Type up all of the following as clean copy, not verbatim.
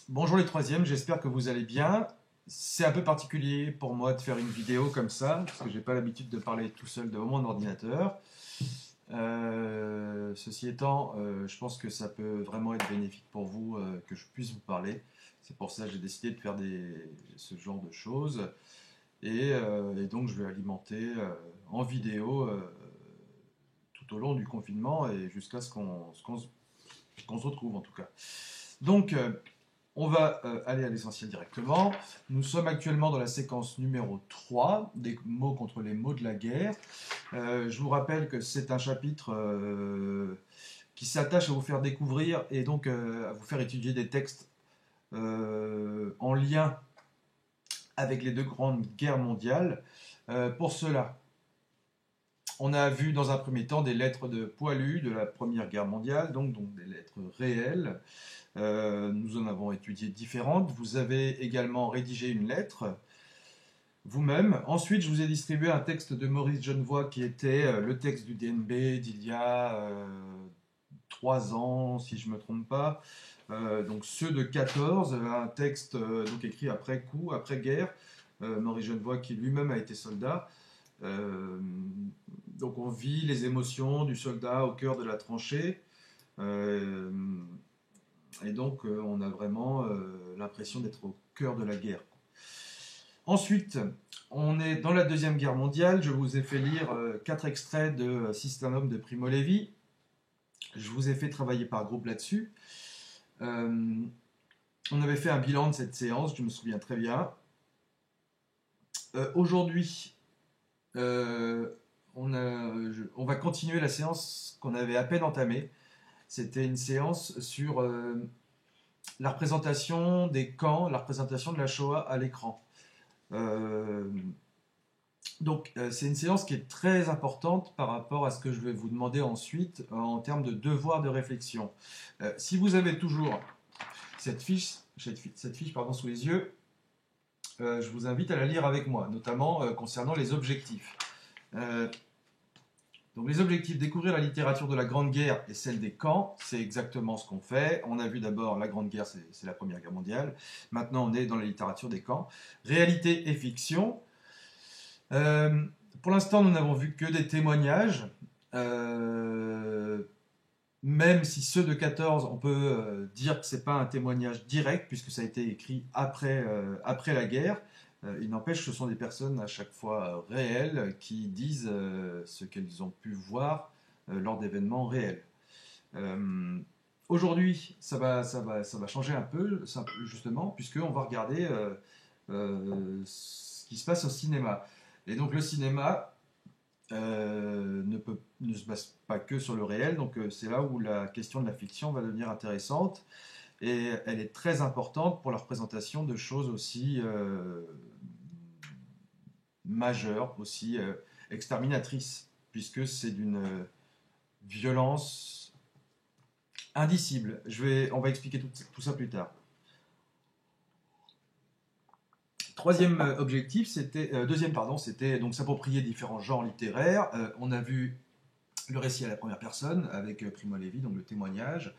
Bonjour les troisièmes, j'espère que vous allez bien. C'est un peu particulier pour moi de faire une vidéo comme ça, parce que j'ai pas l'habitude de parler tout seul devant mon ordinateur. Ceci étant, je pense que ça peut vraiment être bénéfique pour vous que je puisse vous parler. C'est pour ça que j'ai décidé de faire ce genre de choses. Et donc je vais alimenter en vidéo tout au long du confinement et jusqu'à qu'on se retrouve en tout cas. Donc, on va aller à l'essentiel directement. Nous sommes actuellement dans la séquence numéro 3 des mots contre les mots de la guerre. Je vous rappelle que c'est un chapitre qui s'attache à vous faire découvrir et donc à vous faire étudier des textes en lien avec les deux grandes guerres mondiales. Pour cela, on a vu dans un premier temps des lettres de poilus de la Première Guerre mondiale, donc des lettres réelles. Nous en avons étudié différentes. Vous avez également rédigé une lettre vous-même. Ensuite, je vous ai distribué un texte de Maurice Genevoix qui était le texte du DNB d'il y a 3 ans, si je ne me trompe pas. Donc ceux de 14, un texte donc écrit après coup, après guerre. Maurice Genevoix qui lui-même a été soldat. Donc on vit les émotions du soldat au cœur de la tranchée. Euh, et donc, on a vraiment l'impression d'être au cœur de la guerre. Ensuite, on est dans la Deuxième Guerre mondiale. Je vous ai fait lire 4 extraits de Système de Primo Levi. Je vous ai fait travailler par groupe là-dessus. On avait fait un bilan de cette séance, je me souviens très bien. Aujourd'hui, on va continuer la séance qu'on avait à peine entamée. C'était une séance sur la représentation des camps, la représentation de la Shoah à l'écran. Euh, c'est une séance qui est très importante par rapport à ce que je vais vous demander ensuite en termes de devoir de réflexion. Si vous avez toujours cette fiche pardon, sous les yeux, je vous invite à la lire avec moi, notamment concernant les objectifs. Donc les objectifs, découvrir la littérature de la Grande Guerre et celle des camps, c'est exactement ce qu'on fait. On a vu d'abord la Grande Guerre, c'est la Première Guerre mondiale. Maintenant, on est dans la littérature des camps. Réalité et fiction. Pour l'instant, nous n'avons vu que des témoignages. Même si ceux de 14, on peut dire que ce n'est pas un témoignage direct, puisque ça a été écrit après la guerre. Il n'empêche que ce sont des personnes à chaque fois réelles qui disent ce qu'elles ont pu voir lors d'événements réels. Aujourd'hui, ça va changer un peu, justement, puisqu'on va regarder ce qui se passe au cinéma. Et donc le cinéma ne se base pas que sur le réel, donc c'est là où la question de la fiction va devenir intéressante. Et elle est très importante pour la représentation de choses aussi majeures, aussi exterminatrices, puisque c'est d'une violence indicible. On va expliquer tout ça plus tard. Deuxième, pardon, c'était donc s'approprier différents genres littéraires. On a vu le récit à la première personne avec Primo Levi, donc le témoignage.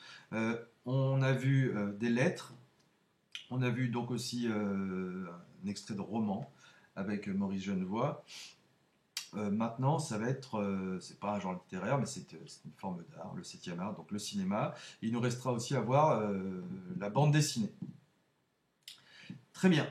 On a vu des lettres. On a vu donc aussi un extrait de roman avec Maurice Genevoix. Maintenant, ça va être, c'est pas un genre littéraire, mais c'est une forme d'art, le 7e art, donc le cinéma. Il nous restera aussi à voir la bande dessinée. Très bien.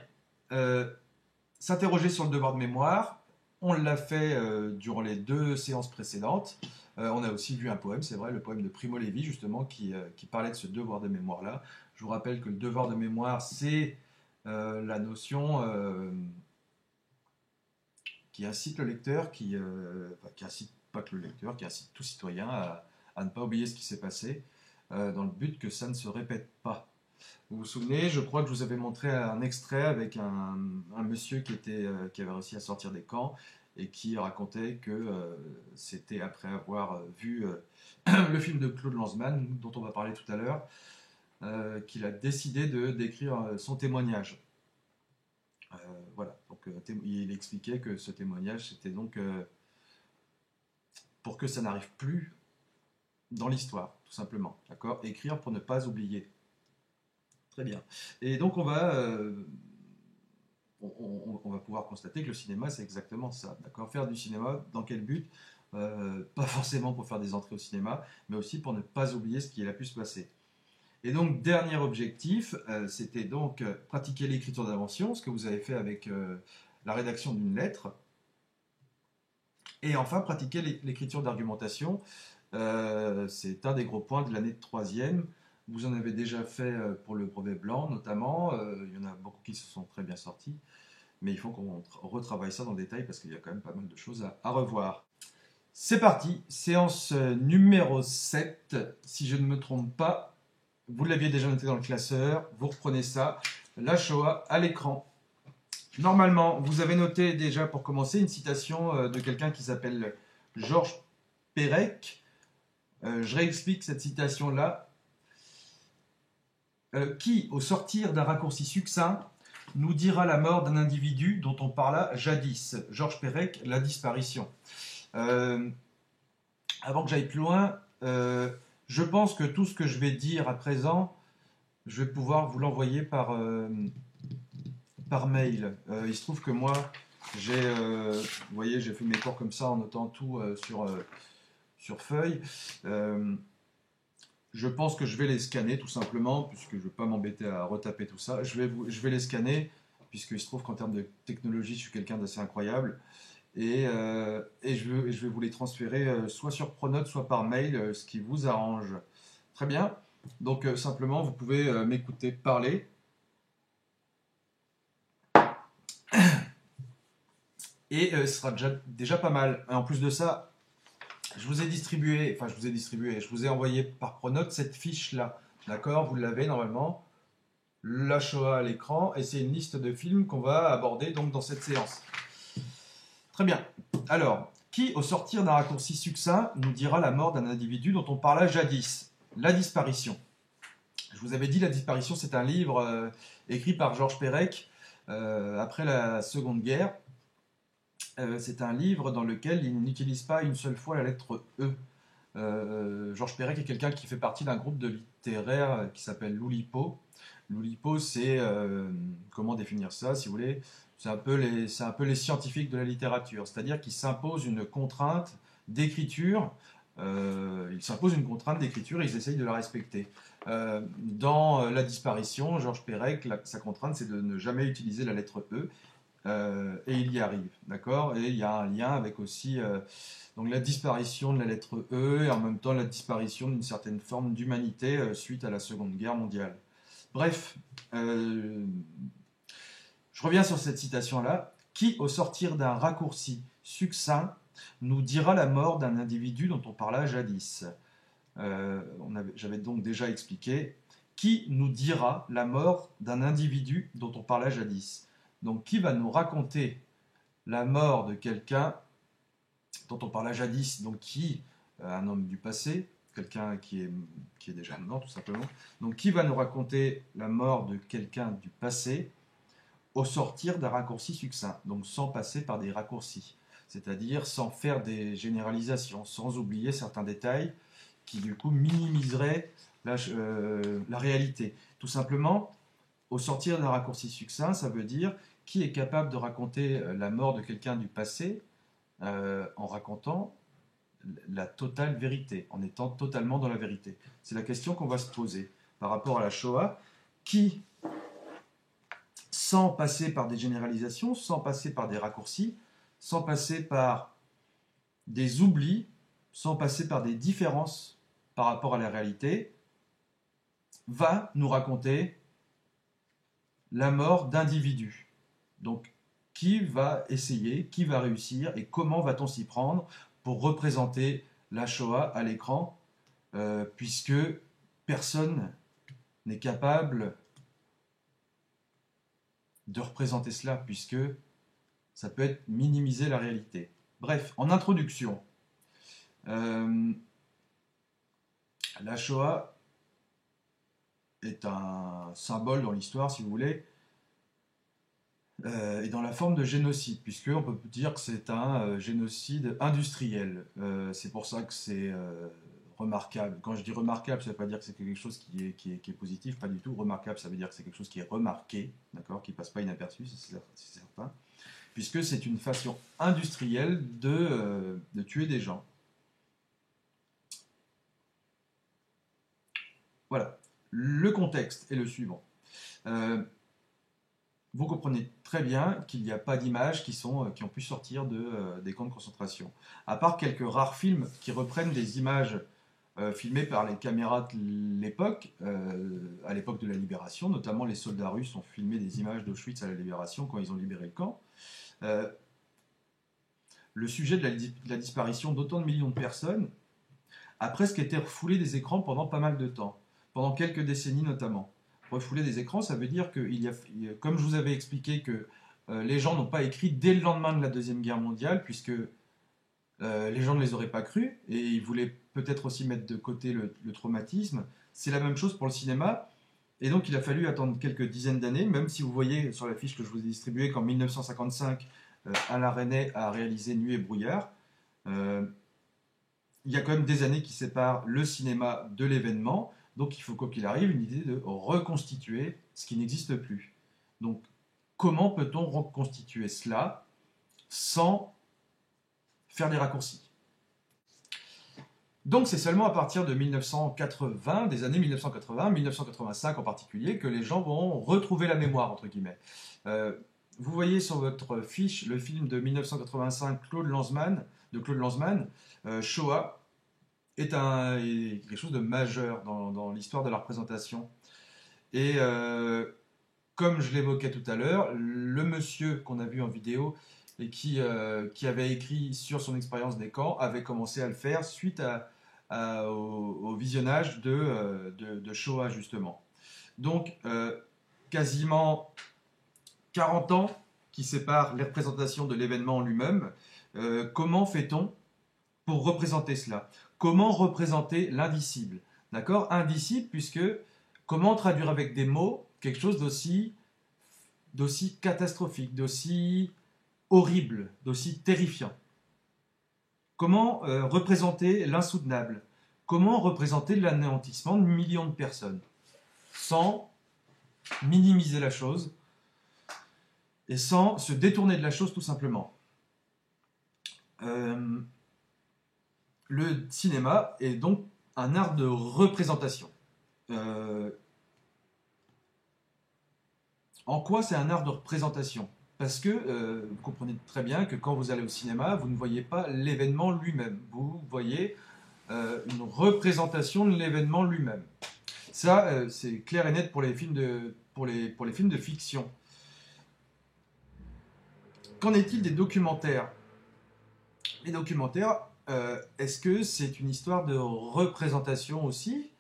S'interroger sur le devoir de mémoire, on l'a fait durant les 2 séances précédentes. On a aussi vu un poème, c'est vrai, le poème de Primo Levi, justement, qui parlait de ce devoir de mémoire-là. Je vous rappelle que le devoir de mémoire, c'est la notion qui incite le lecteur, qui incite pas que le lecteur, qui incite tout citoyen à ne pas oublier ce qui s'est passé, dans le but que ça ne se répète pas. Vous vous souvenez, je crois que je vous avais montré un extrait avec un monsieur qui avait réussi à sortir des camps et qui racontait que c'était après avoir vu le film de Claude Lanzmann, dont on va parler tout à l'heure, qu'il a décidé d'écrire son témoignage. Voilà, donc il expliquait que ce témoignage, c'était donc pour que ça n'arrive plus dans l'histoire, tout simplement. D'accord ? Écrire pour ne pas oublier. Très bien. Et donc on va pouvoir constater que le cinéma, c'est exactement ça. D'accord. Faire du cinéma, dans quel but? Pas forcément pour faire des entrées au cinéma, mais aussi pour ne pas oublier ce qui a pu se passer. Et donc, dernier objectif, c'était donc pratiquer l'écriture d'invention, ce que vous avez fait avec la rédaction d'une lettre. Et enfin, pratiquer l'écriture d'argumentation. C'est un des gros points de l'année de troisième. Vous en avez déjà fait pour le brevet blanc, notamment. Il y en a beaucoup qui se sont très bien sortis. Mais il faut qu'on retravaille ça dans le détail parce qu'il y a quand même pas mal de choses à revoir. C'est parti, séance numéro 7. Si je ne me trompe pas, vous l'aviez déjà noté dans le classeur. Vous reprenez ça. La Shoah à l'écran. Normalement, vous avez noté déjà pour commencer une citation de quelqu'un qui s'appelle Georges Perec. Je réexplique cette citation-là. Qui, au sortir d'un raccourci succinct, nous dira la mort d'un individu dont on parla jadis. Georges Perec, la disparition. Avant que j'aille plus loin, je pense que tout ce que je vais dire à présent, je vais pouvoir vous l'envoyer par mail. Il se trouve que moi, vous voyez, j'ai fait mes cours comme ça en notant tout sur feuille. Je pense que je vais les scanner tout simplement, puisque je ne vais pas m'embêter à retaper tout ça. Je vais les scanner, puisqu'il se trouve qu'en termes de technologie, je suis quelqu'un d'assez incroyable. Et je vais vous les transférer soit sur Pronote, soit par mail, ce qui vous arrange. Très bien. Donc simplement, vous pouvez m'écouter parler. Et ce sera déjà pas mal. Et en plus de ça, je vous ai envoyé par Pronote cette fiche-là. D'accord? Vous l'avez normalement. La Shoah à l'écran. Et c'est une liste de films qu'on va aborder donc dans cette séance. Très bien. Alors, qui, au sortir d'un raccourci succinct, nous dira la mort d'un individu dont on parla jadis? La disparition. Je vous avais dit, La disparition, c'est un livre écrit par Georges Perec après la Seconde Guerre. C'est un livre dans lequel il n'utilise pas une seule fois la lettre E. Georges Perec est quelqu'un qui fait partie d'un groupe de littéraires qui s'appelle l'Oulipo. L'Oulipo, c'est, comment définir ça, si vous voulez, c'est un peu les scientifiques de la littérature, c'est-à-dire qu'ils s'imposent une contrainte d'écriture, ils s'imposent une contrainte d'écriture et ils essayent de la respecter. Dans La disparition, Georges Perec, sa contrainte, c'est de ne jamais utiliser la lettre E, et il y arrive, d'accord? Et il y a un lien avec aussi donc la disparition de la lettre E et en même temps la disparition d'une certaine forme d'humanité suite à la Seconde Guerre mondiale. Bref, je reviens sur cette citation-là. Qui, au sortir d'un raccourci succinct, nous dira la mort d'un individu dont on parla jadis? J'avais donc déjà expliqué. Qui nous dira la mort d'un individu dont on parla jadis? Donc, qui va nous raconter la mort de quelqu'un dont on parla jadis, donc qui, un homme du passé, quelqu'un qui est déjà mort tout simplement. Donc qui va nous raconter la mort de quelqu'un du passé au sortir d'un raccourci succinct, donc sans passer par des raccourcis, c'est-à-dire sans faire des généralisations, sans oublier certains détails qui du coup minimiseraient la réalité. Tout simplement, au sortir d'un raccourci succinct, ça veut dire qui est capable de raconter la mort de quelqu'un du passé en racontant la totale vérité, en étant totalement dans la vérité. C'est la question qu'on va se poser par rapport à la Shoah, qui, sans passer par des généralisations, sans passer par des raccourcis, sans passer par des oublis, sans passer par des différences par rapport à la réalité, va nous raconter la mort d'individus. Donc, qui va essayer, qui va réussir et comment va-t-on s'y prendre pour représenter la Shoah à l'écran, puisque personne n'est capable de représenter cela, puisque ça peut être minimiser la réalité. Bref, en introduction, la Shoah est un symbole dans l'histoire, si vous voulez, et dans la forme de génocide, puisqu'on peut dire que c'est un génocide industriel. C'est pour ça que c'est remarquable. Quand je dis remarquable, ça ne veut pas dire que c'est quelque chose qui est positif, pas du tout. Remarquable, ça veut dire que c'est quelque chose qui est remarqué, d'accord, qui ne passe pas inaperçu, c'est certain. Puisque c'est une façon industrielle de tuer des gens. Voilà. Le contexte est le suivant. Vous comprenez très bien qu'il n'y a pas d'images qui ont pu sortir des camps de concentration. À part quelques rares films qui reprennent des images filmées par les caméras de l'époque, à l'époque de la Libération, notamment les soldats russes ont filmé des images d'Auschwitz à la Libération quand ils ont libéré le camp. Le sujet de la disparition d'autant de millions de personnes a presque été refoulé des écrans pendant pas mal de temps, pendant quelques décennies notamment. Refouler des écrans, ça veut dire que, comme je vous avais expliqué, que les gens n'ont pas écrit dès le lendemain de la Deuxième Guerre mondiale, puisque les gens ne les auraient pas crus, et ils voulaient peut-être aussi mettre de côté le traumatisme. C'est la même chose pour le cinéma, et donc il a fallu attendre quelques dizaines d'années, même si vous voyez sur la fiche que je vous ai distribuée qu'en 1955, Alain Resnais a réalisé Nuit et brouillard. Il y a quand même des années qui séparent le cinéma de l'événement, donc il faut quoi qu'il arrive une idée de reconstituer ce qui n'existe plus. Donc comment peut-on reconstituer cela sans faire des raccourcis? Donc c'est seulement à partir de 1980, des années 1980, 1985 en particulier, que les gens vont retrouver la mémoire, entre guillemets. Vous voyez sur votre fiche le film de 1985 de Claude Lanzmann, Shoah, est quelque chose de majeur dans l'histoire de la représentation. Et comme je l'évoquais tout à l'heure, le monsieur qu'on a vu en vidéo et qui avait écrit sur son expérience des camps avait commencé à le faire suite au visionnage de Shoah, justement. Donc, quasiment 40 ans qui séparent les représentations de l'événement en lui-même. Comment fait-on pour représenter cela? Comment représenter l'indicible? D'accord? Indicible, puisque comment traduire avec des mots quelque chose d'aussi catastrophique, d'aussi horrible, d'aussi terrifiant? Comment représenter l'insoutenable? Comment représenter l'anéantissement de millions de personnes sans minimiser la chose et sans se détourner de la chose tout simplement? Le cinéma est donc un art de représentation. En quoi c'est un art de représentation? Parce que vous comprenez très bien que quand vous allez au cinéma, vous ne voyez pas l'événement lui-même. Vous voyez une représentation de l'événement lui-même. Ça, c'est clair et net pour les films de fiction. Qu'en est-il des documentaires? Les documentaires, est-ce que c'est une histoire de représentation aussi?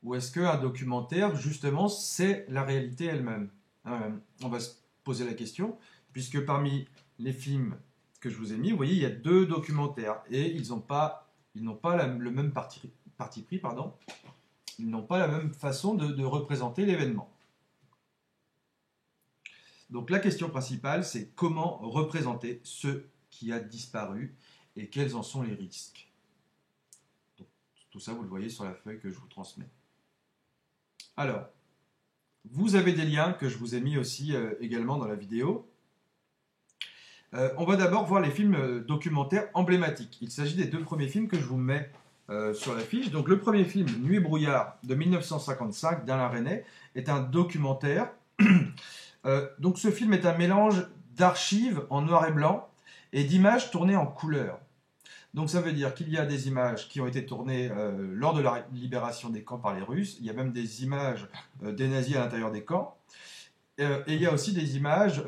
Ou est-ce qu'un documentaire, justement, c'est la réalité elle-même? On va se poser la question, puisque parmi les films que je vous ai mis, vous voyez, il y a 2 documentaires, et ils n'ont pas le même parti pris, pardon. Ils n'ont pas la même façon de représenter l'événement. Donc la question principale, c'est comment représenter ce qui a disparu et quels en sont les risques. Donc, tout ça, vous le voyez sur la feuille que je vous transmets. Alors, vous avez des liens que je vous ai mis aussi également dans la vidéo. On va d'abord voir les films documentaires emblématiques. Il s'agit des 2 premiers films que je vous mets sur la fiche. Donc le premier film, Nuit et brouillard, de 1955, d'Alain Resnais, est un documentaire. Donc ce film est un mélange d'archives en noir et blanc et d'images tournées en couleur. Donc ça veut dire qu'il y a des images qui ont été tournées lors de la libération des camps par les Russes. Il y a même des images des nazis à l'intérieur des camps. Et il y a aussi des images,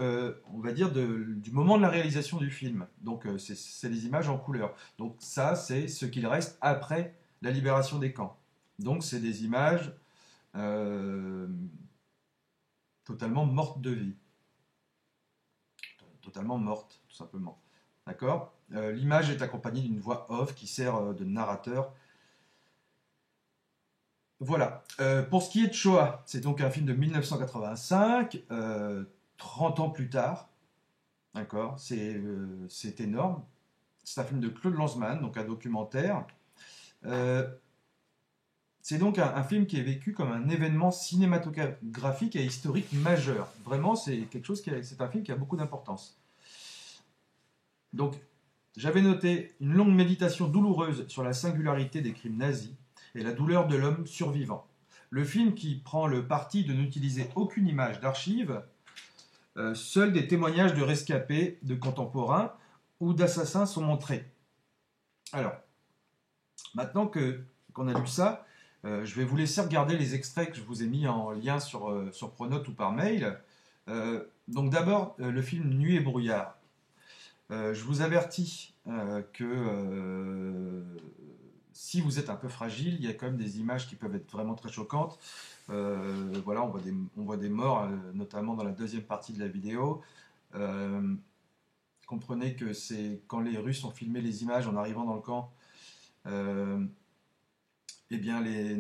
on va dire, du moment de la réalisation du film. Donc c'est des images en couleur. Donc ça, c'est ce qu'il reste après la libération des camps. Donc c'est des images totalement mortes de vie. Totalement mortes, tout simplement. D'accord? L'image est accompagnée d'une voix off qui sert de narrateur. Voilà. Pour ce qui est de Shoah, c'est donc un film de 1985, 30 ans plus tard. D'accord? C'est énorme. C'est un film de Claude Lanzmann, donc un documentaire. C'est donc un film qui est vécu comme un événement cinématographique et historique majeur. Vraiment, c'est un film qui a beaucoup d'importance. Donc, j'avais noté une longue méditation douloureuse sur la singularité des crimes nazis et la douleur de l'homme survivant. Le film qui prend le parti de n'utiliser aucune image d'archives, seuls des témoignages de rescapés, de contemporains ou d'assassins sont montrés. Alors, maintenant qu'on a lu ça, je vais vous laisser regarder les extraits que je vous ai mis en lien sur Pronote ou par mail. Donc d'abord, le film Nuit et brouillard. Je vous avertis que si vous êtes un peu fragile, il y a quand même des images qui peuvent être vraiment très choquantes. Voilà, on voit des morts, notamment dans la deuxième partie de la vidéo. Comprenez que c'est quand les Russes ont filmé les images en arrivant dans le camp, eh bien les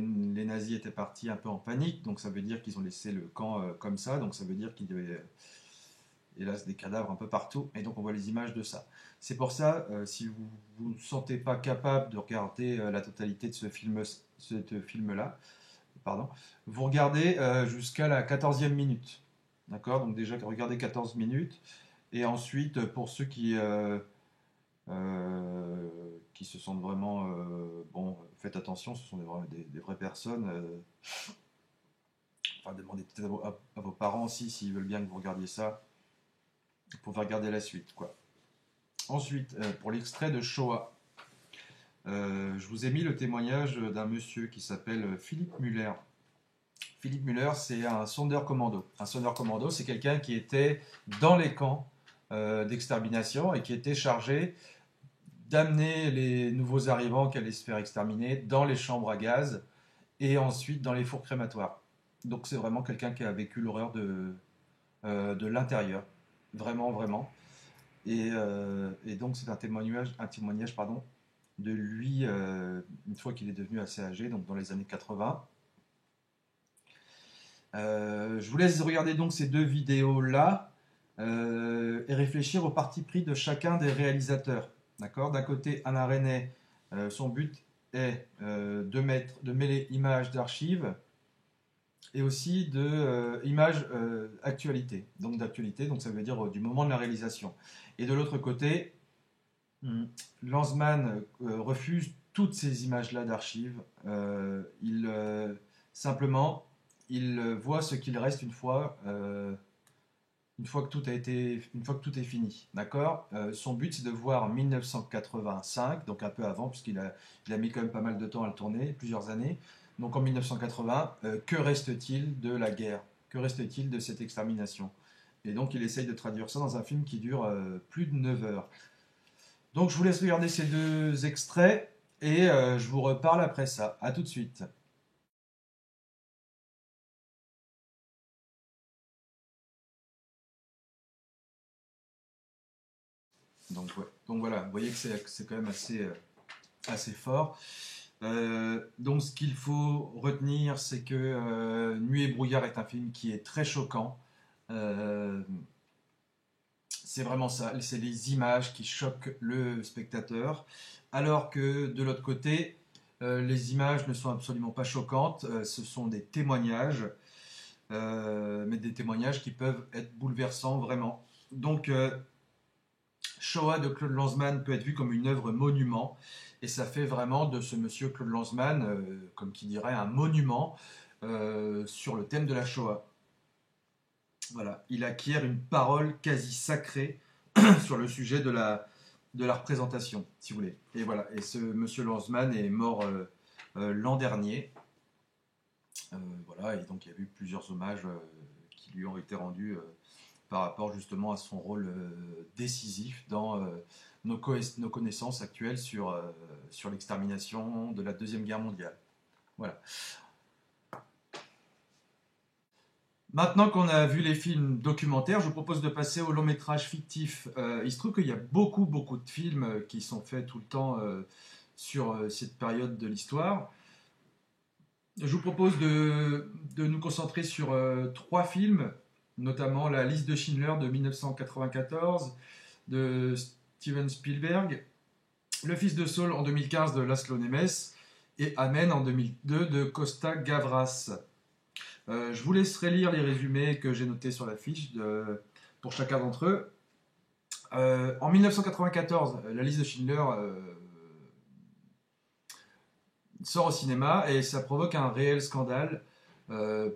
nazis étaient partis un peu en panique, donc ça veut dire qu'ils ont laissé le camp comme ça, donc ça veut dire qu'il y avait hélas des cadavres un peu partout, et donc on voit les images de ça. C'est pour ça, si vous ne vous sentez pas capable de regarder la totalité de ce film-là, pardon, vous regardez jusqu'à la 14e minute. D'accord? Donc déjà, regardez 14 minutes. Et ensuite, pour ceux qui se sentent vraiment... bon, faites attention, ce sont des vraies personnes. Enfin, demandez peut-être à vos parents aussi, s'ils veulent bien que vous regardiez ça, pour faire regarder la suite, quoi. Ensuite, pour l'extrait de Shoah, je vous ai mis le témoignage d'un monsieur qui s'appelle Philippe Muller. Philippe Muller, c'est un sondeur commando. Un sondeur commando, c'est quelqu'un qui était dans les camps d'extermination et qui était chargé d'amener les nouveaux arrivants qui allaient se faire exterminer dans les chambres à gaz et ensuite dans les fours crématoires. Donc c'est vraiment quelqu'un qui a vécu l'horreur de l'intérieur. Vraiment, vraiment. Et donc c'est un témoignage pardon, de lui une fois qu'il est devenu assez âgé, donc dans les années 80. Je vous laisse regarder donc ces deux vidéos-là et réfléchir au parti pris de chacun des réalisateurs. D'accord? D'un côté, Anna René, son but est de mêler images d'archives et aussi images actualité. Donc d'actualité, donc ça veut dire du moment de la réalisation. Et de l'autre côté, Lanzmann refuse toutes ces images-là d'archives. Simplement, il voit ce qu'il reste une fois que tout est fini, d'accord. Son but c'est de voir 1985, donc un peu avant, puisqu'il a mis quand même pas mal de temps à le tourner, plusieurs années. Donc en 1980, que reste-t-il de la guerre? Que reste-t-il de cette extermination? Et donc il essaye de traduire ça dans un film qui dure plus de 9 heures. Donc je vous laisse regarder ces deux extraits et je vous reparle après ça. A tout de suite. Donc, ouais. Donc voilà, vous voyez que c'est quand même assez fort. Donc ce qu'il faut retenir, c'est que Nuit et brouillard est un film qui est très choquant. C'est vraiment ça, c'est les images qui choquent le spectateur, alors que de l'autre côté, les images ne sont absolument pas choquantes, ce sont des témoignages, mais des témoignages qui peuvent être bouleversants vraiment. Donc Shoah de Claude Lanzmann peut être vu comme une œuvre monument, et ça fait vraiment de ce monsieur Claude Lanzmann, comme qui dirait, un monument sur le thème de la Shoah. Voilà, il acquiert une parole quasi sacrée sur le sujet de la représentation, si vous voulez. Et voilà, et ce monsieur Lanzmann est mort l'an dernier. Voilà, et donc il y a eu plusieurs hommages qui lui ont été rendus par rapport justement à son rôle décisif dans nos connaissances actuelles sur l'extermination de la Deuxième Guerre mondiale. Voilà. Maintenant qu'on a vu les films documentaires, je vous propose de passer au long métrage fictif. Il se trouve qu'il y a beaucoup de films qui sont faits tout le temps sur cette période de l'histoire. Je vous propose de nous concentrer sur 3 films, notamment La liste de Schindler de 1994 de Steven Spielberg, Le fils de Saul en 2015 de Laszlo Nemes et Amen en 2002 de Costa Gavras. Je vous laisserai lire les résumés que j'ai notés sur la fiche pour chacun d'entre eux. En 1994, la liste de Schindler sort au cinéma et ça provoque un réel scandale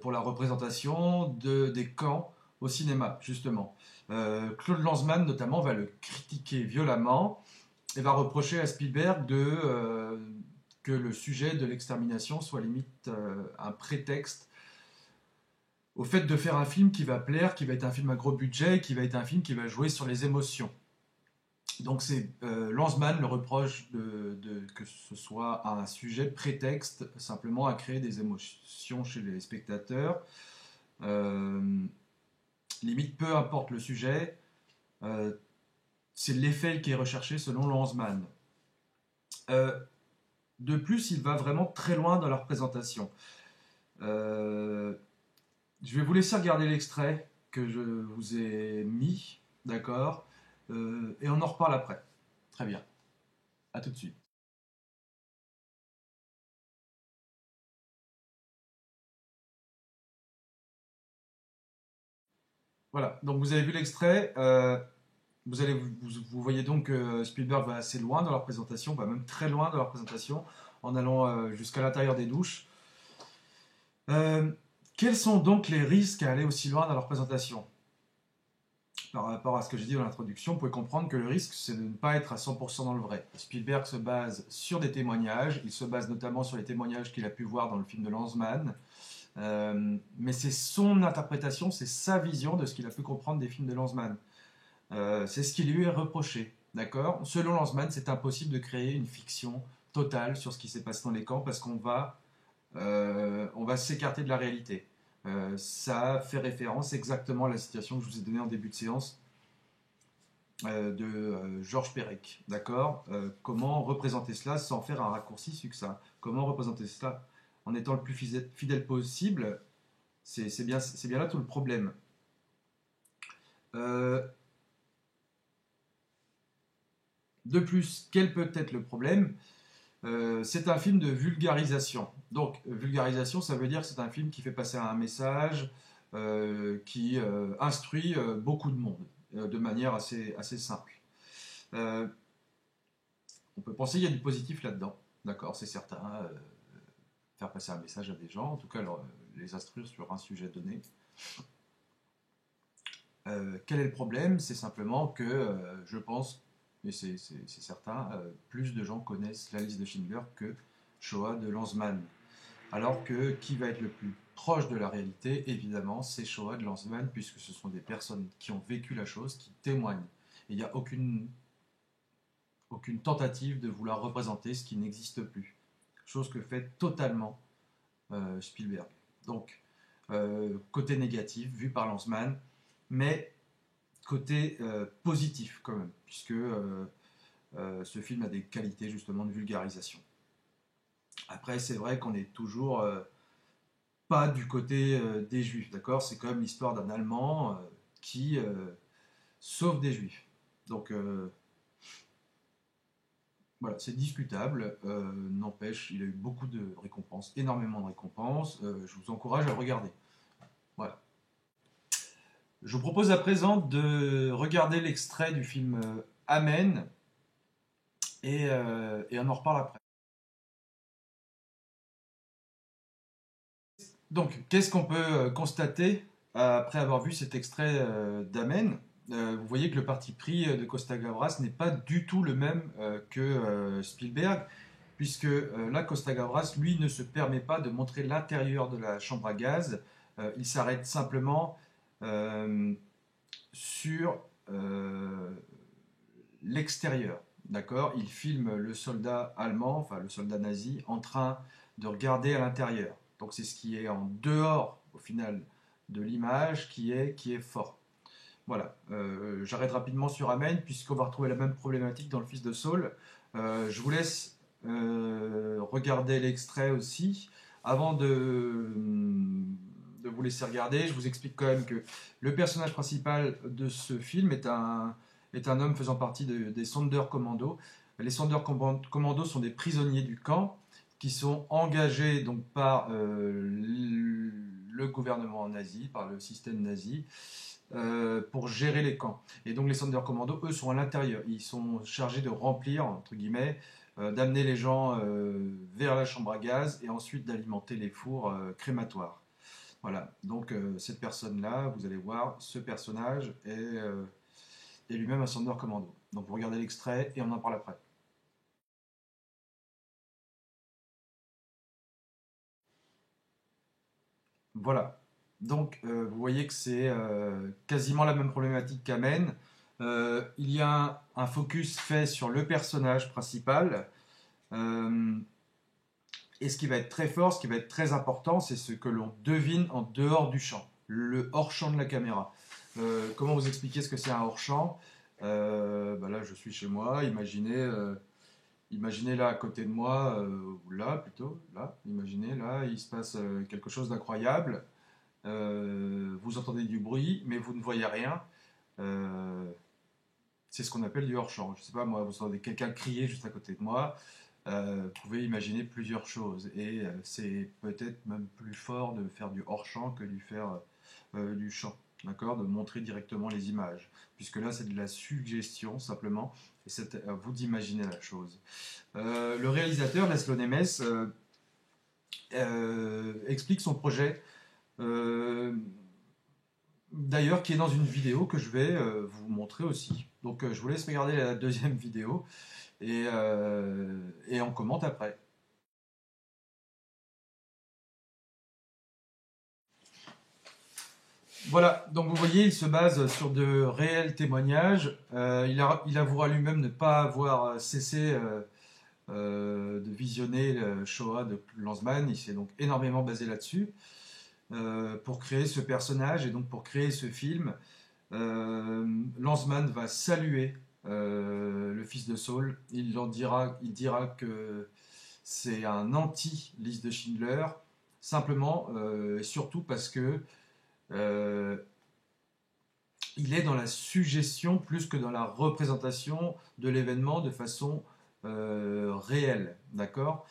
pour la représentation des camps au cinéma, justement. Claude Lanzmann, notamment, va le critiquer violemment et va reprocher à Spielberg que le sujet de l'extermination soit limite un prétexte au fait de faire un film qui va plaire, qui va être un film à gros budget, qui va être un film qui va jouer sur les émotions. Donc Lanzmann le reproche que ce soit un sujet prétexte simplement à créer des émotions chez les spectateurs. Limite, peu importe le sujet, c'est l'effet qui est recherché selon Lanzmann. De plus, il va vraiment très loin dans la représentation. Je vais vous laisser regarder l'extrait que je vous ai mis, d'accord, et on en reparle après. Très bien. À tout de suite. Voilà, donc vous avez vu l'extrait. Vous voyez donc que Spielberg va assez loin dans la représentation, va même très loin dans la représentation, en allant jusqu'à l'intérieur des douches. Quels sont donc les risques à aller aussi loin dans la représentation? Par rapport à ce que j'ai dit dans l'introduction, vous pouvez comprendre que le risque, c'est de ne pas être à 100% dans le vrai. Spielberg se base sur des témoignages, il se base notamment sur les témoignages qu'il a pu voir dans le film de Lanzmann, mais c'est son interprétation, c'est sa vision de ce qu'il a pu comprendre des films de Lanzmann. C'est ce qui lui est reproché, d'accord? Selon Lanzmann, c'est impossible de créer une fiction totale sur ce qui s'est passé dans les camps parce qu'on va s'écarter de la réalité. Ça fait référence exactement à la situation que je vous ai donnée en début de séance de Georges Perec, d'accord? Comment représenter cela sans faire un raccourci succinct? Comment représenter cela en étant le plus fidèle possible? C'est bien là tout le problème. De plus, quel peut être le problème? C'est un film de vulgarisation. Donc, vulgarisation, ça veut dire que c'est un film qui fait passer un message, qui instruit beaucoup de monde, de manière assez simple. On peut penser qu'il y a du positif là-dedans, d'accord, c'est certain. Faire passer un message à des gens, en tout cas les instruire sur un sujet donné. Quel est le problème? C'est simplement que je pense, et c'est certain, plus de gens connaissent la liste de Schindler que Shoah de Lanzmann. Alors que qui va être le plus proche de la réalité, évidemment, c'est Shoah de Lanzmann, puisque ce sont des personnes qui ont vécu la chose, qui témoignent. Et il n'y a aucune tentative de vouloir représenter ce qui n'existe plus. Chose que fait totalement Spielberg. Donc, côté négatif, vu par Lanzmann, mais côté positif quand même, puisque ce film a des qualités justement de vulgarisation. Après, c'est vrai qu'on n'est toujours pas du côté des Juifs, d'accord? C'est quand même l'histoire d'un Allemand qui sauve des Juifs. Donc, voilà, c'est discutable, n'empêche, il a eu beaucoup de récompenses, énormément de récompenses. Je vous encourage à le regarder. Voilà. Je vous propose à présent de regarder l'extrait du film Amen et on en reparle après. Donc, qu'est-ce qu'on peut constater après avoir vu cet extrait d'Amen? Vous voyez que le parti pris de Costa Gavras n'est pas du tout le même que Spielberg, puisque là, Costa Gavras, lui, ne se permet pas de montrer l'intérieur de la chambre à gaz. Il s'arrête simplement sur l'extérieur. D'accord? Il filme le soldat allemand, enfin le soldat nazi, en train de regarder à l'intérieur. Donc c'est ce qui est en dehors, au final, de l'image qui est fort. Voilà. J'arrête rapidement sur Amen, puisqu'on va retrouver la même problématique dans Le Fils de Saul. Je vous laisse regarder l'extrait aussi. Avant de vous laisser regarder, je vous explique quand même que le personnage principal de ce film est un homme faisant partie des Sonderkommando. Les Sonderkommando sont des prisonniers du camp qui sont engagés donc par le gouvernement nazi, par le système nazi, pour gérer les camps. Et donc les Sonderkommando, eux, sont à l'intérieur. Ils sont chargés de remplir, entre guillemets, d'amener les gens vers la chambre à gaz et ensuite d'alimenter les fours crématoires. Voilà, donc cette personne-là, vous allez voir, ce personnage est lui-même un Sonderkommando. Donc vous regardez l'extrait et on en parle après. Voilà. Donc, vous voyez que c'est quasiment la même problématique qu'Amen. Il y a un focus fait sur le personnage principal. Euh, et ce qui va être très fort, ce qui va être très important, c'est ce que l'on devine en dehors du champ, le hors-champ de la caméra. Comment vous expliquer ce que c'est un hors-champ? Bah là, je suis chez moi. Imaginez là à côté de moi, ou là plutôt, là. Imaginez là, il se passe quelque chose d'incroyable. Vous entendez du bruit, mais vous ne voyez rien. Euh, c'est ce qu'on appelle du hors-champ. Je ne sais pas, moi, vous entendez quelqu'un crier juste à côté de moi. Vous pouvez imaginer plusieurs choses. Et c'est peut-être même plus fort de faire du hors-champ que de faire du champ. D'accord? De montrer directement les images. Puisque là, c'est de la suggestion simplement. Et c'est à vous d'imaginer la chose. Le réalisateur, Laszlo Nemes, explique son projet. D'ailleurs, qui est dans une vidéo que je vais vous montrer aussi. Donc, je vous laisse regarder la deuxième vidéo et on commente après. Voilà, donc vous voyez, il se base sur de réels témoignages. Il avouera lui-même ne pas avoir cessé de visionner le Shoah de Lanzmann. Il s'est donc énormément basé là-dessus pour créer ce personnage et donc pour créer ce film. Lanzmann va saluer le fils de Saul. Il dira que c'est un anti-liste de Schindler, simplement et surtout parce que euh, il est dans la suggestion plus que dans la représentation de l'événement de façon réelle. D'accord.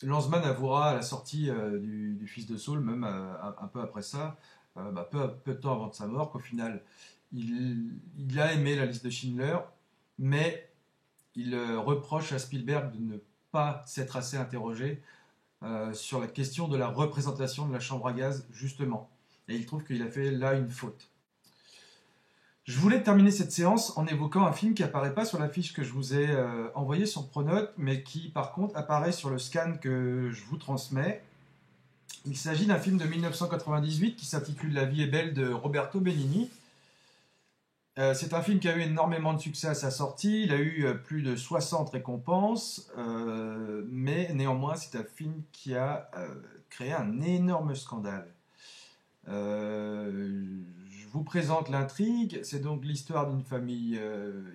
Lanzmann avouera à la sortie du Fils de Saul, même un peu après ça, peu de temps avant de sa mort, qu'au final, il a aimé la liste de Schindler, mais il reproche à Spielberg de ne pas s'être assez interrogé sur la question de la représentation de la chambre à gaz, justement. Et il trouve qu'il a fait là une faute. Je voulais terminer cette séance en évoquant un film qui apparaît pas sur la fiche que je vous ai envoyée sur Pronote, mais qui par contre apparaît sur le scan que je vous transmets. Il s'agit d'un film de 1998 qui s'intitule La vie est belle de Roberto Benigni. C'est un film qui a eu énormément de succès à sa sortie, il a eu plus de 60 récompenses, mais néanmoins c'est un film qui a créé un énorme scandale. Je vous présente l'intrigue. C'est donc l'histoire d'une famille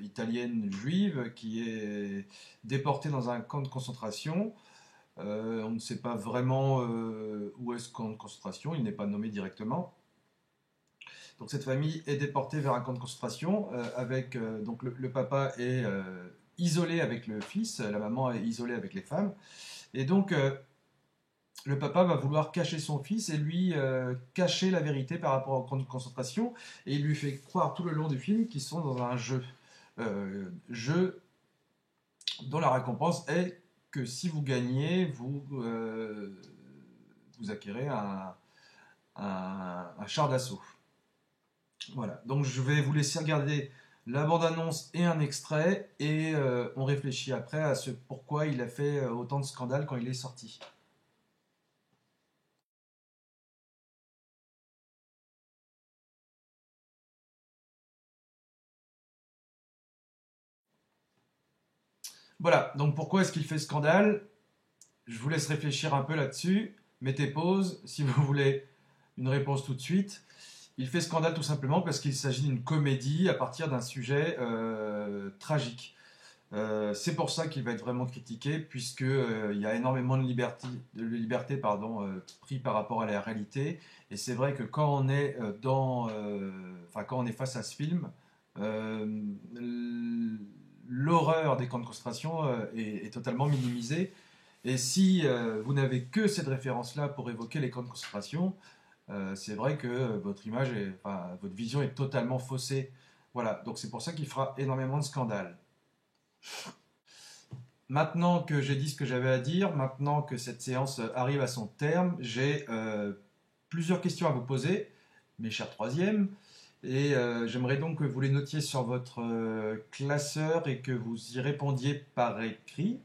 italienne juive qui est déportée dans un camp de concentration. On ne sait pas vraiment où est ce camp de concentration, il n'est pas nommé directement. Donc cette famille est déportée vers un camp de concentration avec donc le papa est isolé avec le fils, la maman est isolée avec les femmes. Et donc le papa va vouloir cacher son fils et lui cacher la vérité par rapport au camp de concentration. Et il lui fait croire tout le long du film qu'ils sont dans un jeu. Jeu dont la récompense est que si vous gagnez, vous acquérez un char d'assaut. Voilà, donc je vais vous laisser regarder la bande-annonce et un extrait et on réfléchit après à ce pourquoi il a fait autant de scandales quand il est sorti. Voilà, donc pourquoi est-ce qu'il fait scandale? Je vous laisse réfléchir un peu là-dessus. Mettez pause si vous voulez une réponse tout de suite. Il fait scandale tout simplement parce qu'il s'agit d'une comédie à partir d'un sujet tragique. C'est pour ça qu'il va être vraiment critiqué, puisqu'il y a énormément de liberté pris par rapport à la réalité. Et c'est vrai que quand on est quand on est face à ce film, euh, l'horreur des camps de concentration est totalement minimisée. Et si vous n'avez que cette référence-là pour évoquer les camps de concentration, c'est vrai que enfin, votre vision est totalement faussée. Voilà, donc c'est pour ça qu'il fera énormément de scandales. Maintenant que j'ai dit ce que j'avais à dire, maintenant que cette séance arrive à son terme, j'ai plusieurs questions à vous poser, mes chers troisièmes, et j'aimerais donc que vous les notiez sur votre classeur et que vous y répondiez par écrit,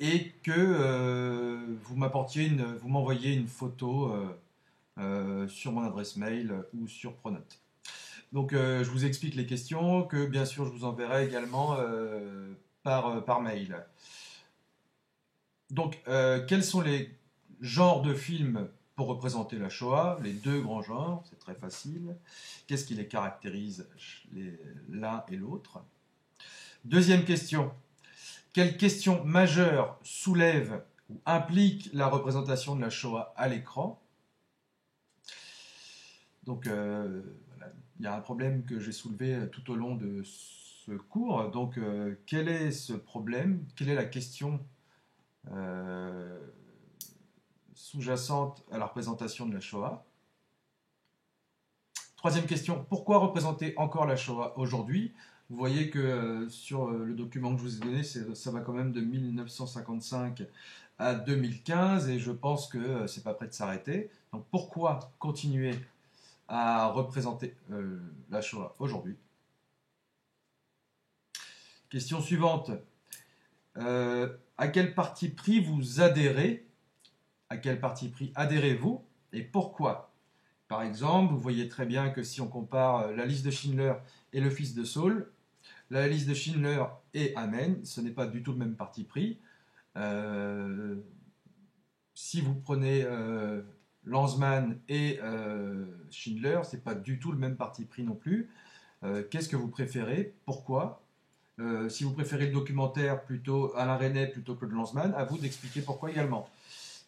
et que vous m'envoyiez une photo sur mon adresse mail ou sur Pronote. Donc je vous explique les questions que bien sûr je vous enverrai également par mail. Donc quels sont les genres de films pour représenter la Shoah? Les deux grands genres, c'est très facile. Qu'est-ce qui les caractérise l'un et l'autre? Deuxième question. Quelle question majeure soulève ou implique la représentation de la Shoah à l'écran? Donc, voilà, il y a un problème que j'ai soulevé tout au long de ce cours. Donc, quel est ce problème? Quelle est la question euh, sous-jacente à la représentation de la Shoah? Troisième question, pourquoi représenter encore la Shoah aujourd'hui? Vous voyez que sur le document que je vous ai donné, ça va quand même de 1955 à 2015 et je pense que c'est pas prêt de s'arrêter. Donc pourquoi continuer à représenter la Shoah aujourd'hui? Question suivante. À quel parti pris vous adhérez? À quel parti pris adhérez-vous et pourquoi? Par exemple, vous voyez très bien que si on compare la liste de Schindler et le fils de Saul, la liste de Schindler et Amen, ce n'est pas du tout le même parti pris. Si vous prenez Lanzmann et Schindler, c'est pas du tout le même parti pris non plus. Qu'est-ce que vous préférez? Pourquoi? Si vous préférez le documentaire plutôt Alain Resnais plutôt que de Lanzmann, à vous d'expliquer pourquoi également.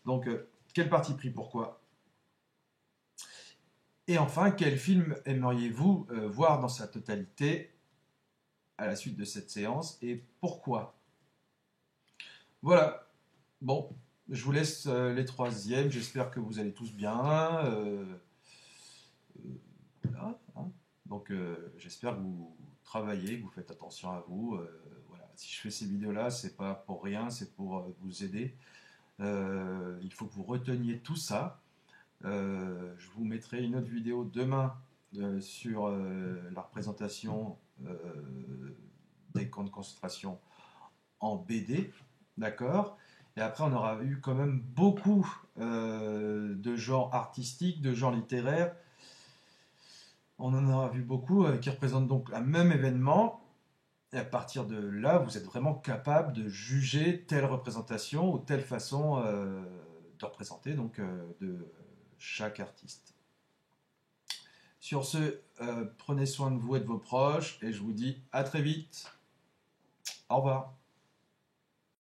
Donc, quel parti pris? Pourquoi? Et enfin, quel film aimeriez-vous voir dans sa totalité à la suite de cette séance et pourquoi? Voilà. Bon, je vous laisse les troisièmes. J'espère que vous allez tous bien. Voilà, hein. Donc, j'espère que vous travaillez, que vous faites attention à vous. Voilà. Si je fais ces vidéos-là, c'est pas pour rien, c'est pour vous aider. Il faut que vous reteniez tout ça. Je vous mettrai une autre vidéo demain sur la représentation des camps de concentration en BD, d'accord? Et après, on aura eu quand même beaucoup de genres artistiques, de genres littéraires. On en aura vu beaucoup qui représentent donc un même événement. Et à partir de là, vous êtes vraiment capable de juger telle représentation ou telle façon de représenter donc de chaque artiste. Sur ce, prenez soin de vous et de vos proches et je vous dis à très vite. Au revoir.